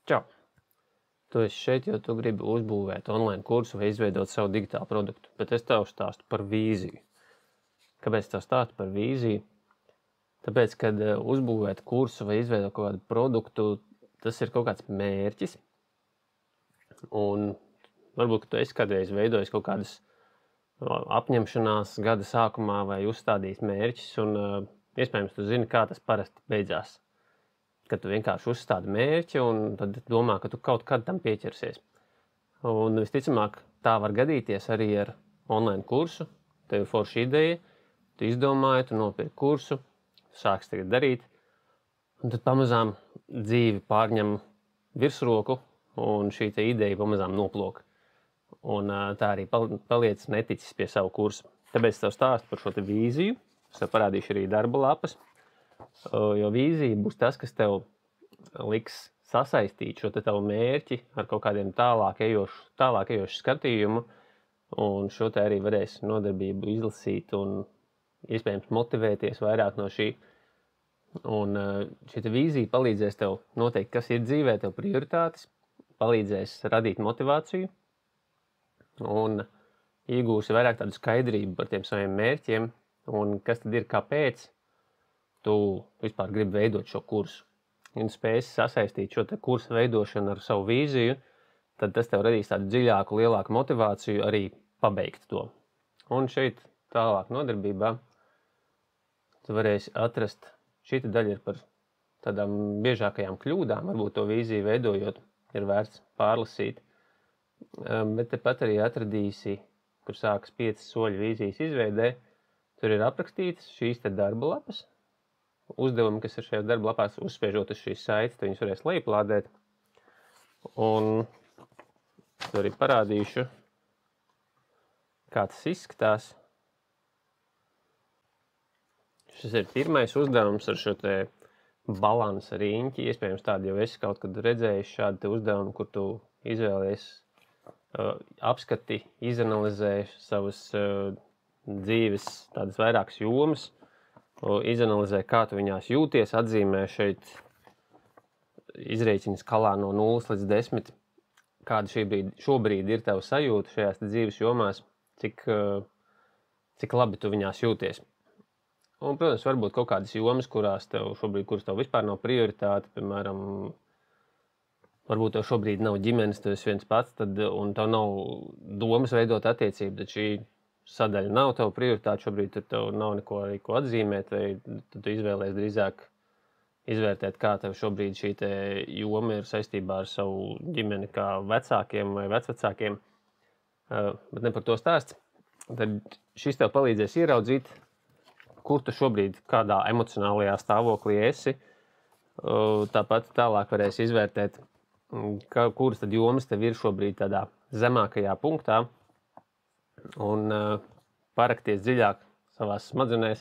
Čau! Tu esi šeit, jo tu gribi uzbūvēt online kursu vai izveidot savu digitālu produktu, bet es tev stāstu par vīziju. Kāpēc tev stāstu par vīziju? Tāpēc, kad uzbūvēt kursu vai izveidot kaut kādu produktu, tas ir kaut kāds mērķis. Un varbūt, ka tu esi kādreiz veidojis kaut kādas apņemšanās gada sākumā vai uzstādījis mērķis, un iespējams tu zini, kā tas parasti beidzās. Kad tu vienkārši uzstādi mērķi un tad domā, ka tu kaut kad tam pieķersies. Un visticamāk, tā var gadīties arī ar online kursu. Tev ir forša ideja, tu izdomāji, tu nopirki kursu, sāksi tagad darīt, un tad pamazām dzīvi pārņem virsroku, un šī te ideja pamazām noplok. Un tā arī paliec neticis pie savu kursu. Tāpēc tev stāstu par šo te vīziju, es tev parādīšu arī darba lapas, jo vīzija būs tas, kas tev liks sasaistīt šo te tavu mērķi ar kaut kādiem tālāk ejošu skatījumu, un šo te arī varēs nodarbību izlasīt un iespējams motivēties vairāk no šī. Un šī te vīzija palīdzēs tev noteikt, kas ir dzīvē, tev prioritātes, palīdzēs radīt motivāciju un iegūsi vairāk tādu skaidrību par tiem saviem mērķiem un kas tad ir, kāpēc tu vispār gribi veidot šo kursu. Un spēsi sasaistīt šo te kursu veidošanu ar savu vīziju, tad tas tev radīs tādu dziļāku, lielāku motivāciju arī pabeigt to. Un šeit tālāk nodarbībā tu varēsi atrast, šī daļa ir par tādām biežākajām kļūdām, varbūt to vīziju veidojot ir vērts pārlasīt. Bet tepat arī atradīsi, kur sākas 5 soļu vīzijas izveidē, tur ir aprakstītas šīs te darba lapas, uzdevumi, kas ir šajās darba lapās, uzspiežot uz šīs saites, tad viņus varēs lejuplādēt. Un tur arī parādīšu, kā tas izskatās. Šis ir pirmais uzdevums ar šo te balansa riņķi. Iespējams, tādu jau esi kaut kad redzējis šādu te uzdevumu, kur tu izvēlies apskati, izanalizē savas dzīves tādas vairākas jomas, izanalizē, kā tu viņās jūties, atzīmē šeit izreikini skalā no 0 līdz 10, kāda šobrīd ir tava sajūta šajās dzīves jomās, cik labi tu viņās jūties. Un, protams, varbūt kaut kādas jomas, kuras tev vispār nav prioritāte, piemēram, varbūt tev šobrīd nav ģimenes, tu esi viens pats, un tev nav domas veidot attiecību, tad šī sadaļa nav tava prioritāte šobrīd, tad tev nav neko atzīmēt, vai tad tu izvēlies drīzāk izvērtēt, kā tev šobrīd šī te joma ir saistībā ar savu ģimeni kā vecākiem vai vecvecākiem, bet ne par to stāsts. Tad šis tev palīdzēs ieraudzīt, kur tu šobrīd kādā emocionālajā stāvoklī esi, tāpat tālāk varēs izvērtēt, kuras tad jomas tev ir šobrīd tādā zemākajā punktā, un parakties dziļāk savās smadzenēs,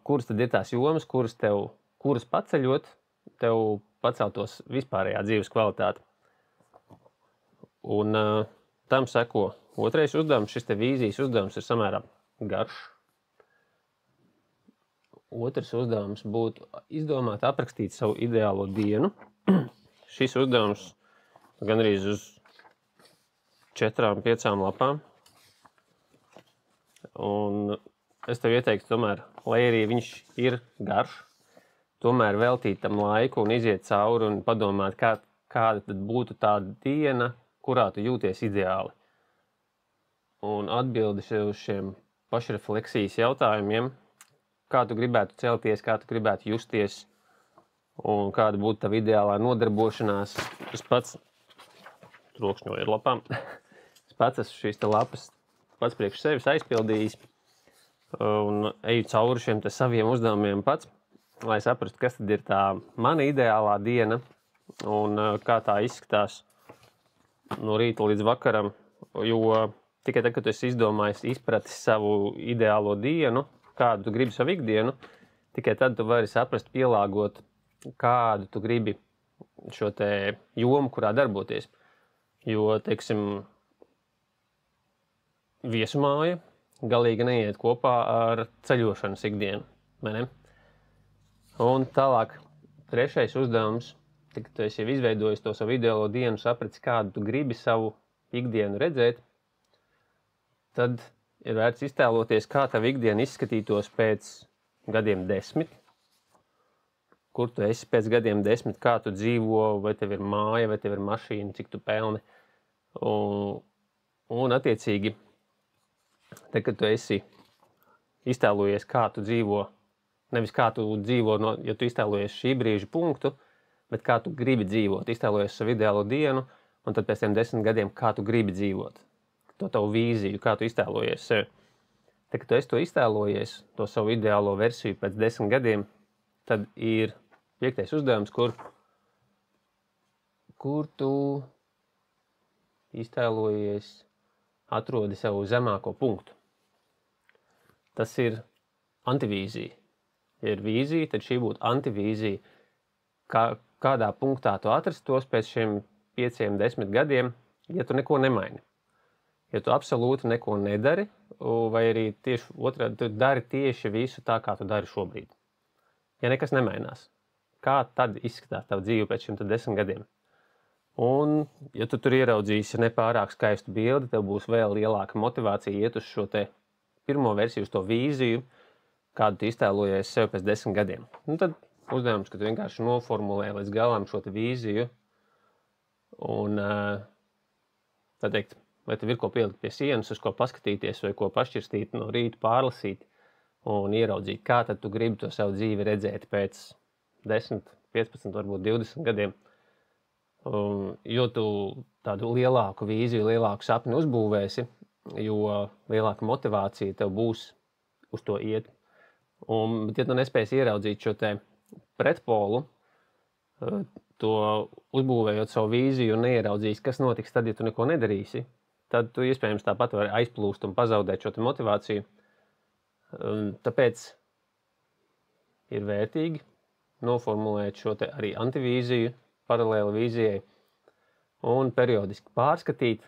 kuras tad ir tās jomas, kuras paceļot, tev paceltos vispārējā dzīves kvalitāte. Un tam seko otrais uzdevums, šis te vīzijas uzdevums ir samērā garš. Otrs uzdevums būtu izdomāt, aprakstīt savu ideālo dienu. Šis uzdevums gandrīz uz 4-5 lapām. Un es tev ieteiktu tomēr, lai arī viņš ir garš, tomēr veltīt tam laiku un iziet cauri un padomāt, kāda tad būtu tā diena, kurā tu jūties ideāli. Un atbildi uz šiem pašrefleksijas jautājumiem, kā tu gribētu celties, kā tu gribētu justies un kāda būtu tava ideālā nodarbošanās. Es pats trokšņoju ar lapām. Es pats esmu šīs te lapas pats priekš sevis aizpildījis un eju cauri šiem te saviem uzdevumiem pats, lai saprastu, kas tad ir tā mana ideālā diena un kā tā izskatās no rīta līdz vakaram, jo tikai tad, kad tu esi izdomājis, izpratis savu ideālo dienu, kādu tu gribi savu ikdienu, tikai tad tu vari saprast, pielāgot, kādu tu gribi šo te jomu, kurā darboties. Jo, teiksim, viesmāja galīgi neiet kopā ar ceļošanas ikdienu, vai ne? Un tālāk, trešais uzdevums Tad, kad tu esi jau izveidojis to savu ideālo dienu, sapratis, kādu tu gribi savu ikdienu redzēt, tad ir vērts iztēloties, kā tava ikdiena izskatītos pēc gadiem 10, kur tu esi pēc gadiem 10, kā tu dzīvo, vai tev ir māja, vai tev ir mašīna, cik tu pelni. Un attiecīgi, tad, kad tu esi iztēlojies, kā tu dzīvo, nevis kā tu dzīvo, ja tu iztēlojies šī brīža punktu, bet kā tu gribi dzīvot, iztēlojies savu ideālo dienu, un tad pēc tiem 10 gadiem, kā tu gribi dzīvot, to tavu vīziju, kā tu iztēlojies sevi. Tad, kad tu esi to iztēlojies, to savu ideālo versiju pēc 10 gadiem, tad ir 5. uzdevums, kur tu iztēlojies, atrodi savu zemāko punktu. Tas ir antivīzija. Ja ir vīzija, tad šī būtu antivīzija. Kādā punktā tu atrastos pēc šiem 5-10 gadiem, ja tu neko nemaini. Ja tu absolūti neko nedari, vai arī tieši otrādi, tu dari tieši visu tā, kā tu dari šobrīd. Ja nekas nemainās, kā tad izskatās tava dzīve pēc šiem 10 gadiem? Un, ja tu tur ieraudzīsi nepārāk skaistu bildi, tev būs vēl lielāka motivācija iet uz šo te pirmo versiju, uz to vīziju, kādu tu iztēlojies sev pēc 10 gadiem. Un tad uzdevums, ka tu vienkārši noformulē līdz galam šo te vīziju un, tā teikt, vai tev ir ko pielikt pie sienas, uz ko paskatīties, vai ko pašķirstīt no rīta, pārlasīt un ieraudzīt, kā tad tu gribi to savu dzīvi redzēt pēc 10, 15, varbūt 20 gadiem. Jo tu tādu lielāku vīziju, lielāku sapni uzbūvēsi, jo lielāka motivācija tev būs uz to iet. Bet ja tu nespēsi ieraudzīt šo te pretpolu, to uzbūvējot savu vīziju un neieraudzīs, kas notiks tad, ja tu neko nedarīsi, tad tu iespējams tāpat vari aizplūst un pazaudēt šo te motivāciju. Tāpēc ir vērtīgi noformulēt šo te arī antivīziju, paralēli vīzijai, un periodiski pārskatīt,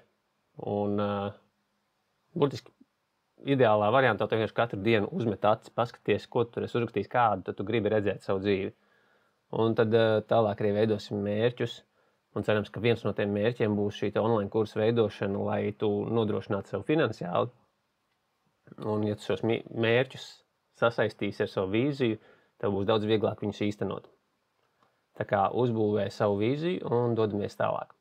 un burtiski ideālā variantā tu vienkārši katru dienu uzmet aci, paskaties, ko tu esi uzrakstījis, kādu tu gribi redzēt savu dzīvi. Un tad tālāk arī veidosim mērķus, un cerams, ka viens no tiem mērķiem būs šī online kursa veidošana, lai tu nodrošinātu sev finansiāli. Un ja tu šos mērķus sasaistīsi ar savu vīziju, tev būs daudz vieglāk viņus īstenot. Tā kā uzbūvē savu vīziju un dodamies tālāk.